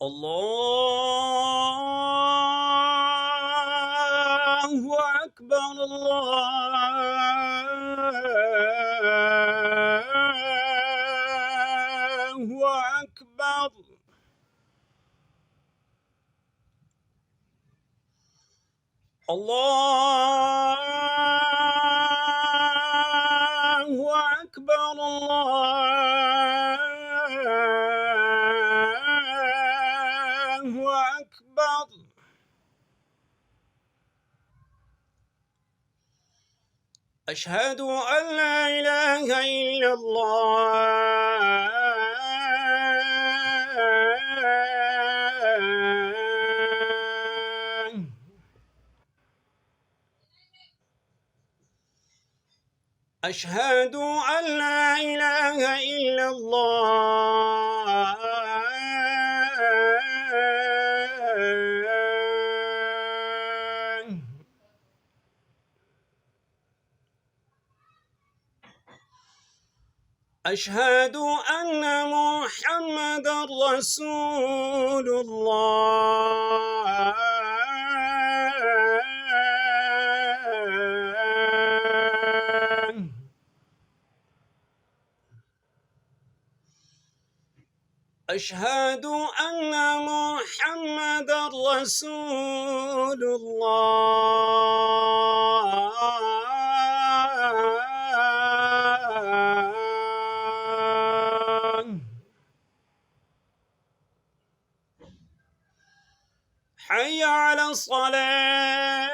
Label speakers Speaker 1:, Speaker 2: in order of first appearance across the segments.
Speaker 1: الله أكبر الله أكبر. الله أكبر الله أكبر. أشهد أن لا إله إلا الله أشهد أن لا إله إلا الله أشهد أن محمدًا رسول الله أشهد أن محمدًا رسول الله حي على الصلاة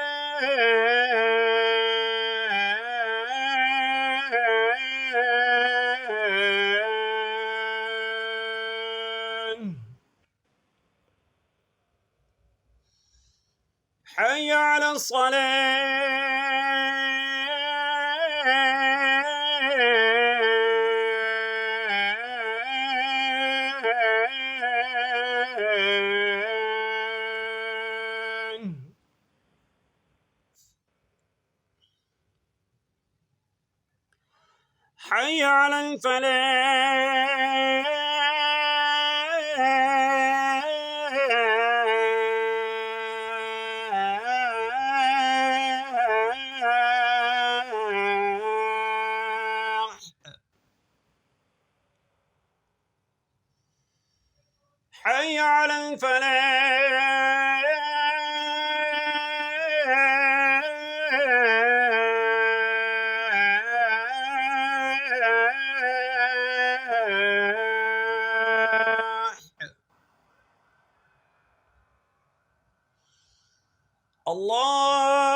Speaker 1: حي على الصلاة. حي على الفلاح. حي على الفلاح. الله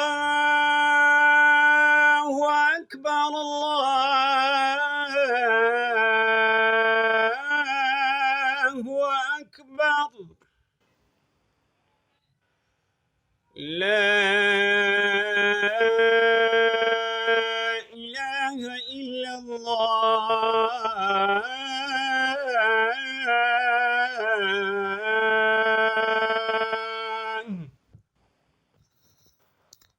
Speaker 1: أكبر الله أكبر. لا إله إلا الله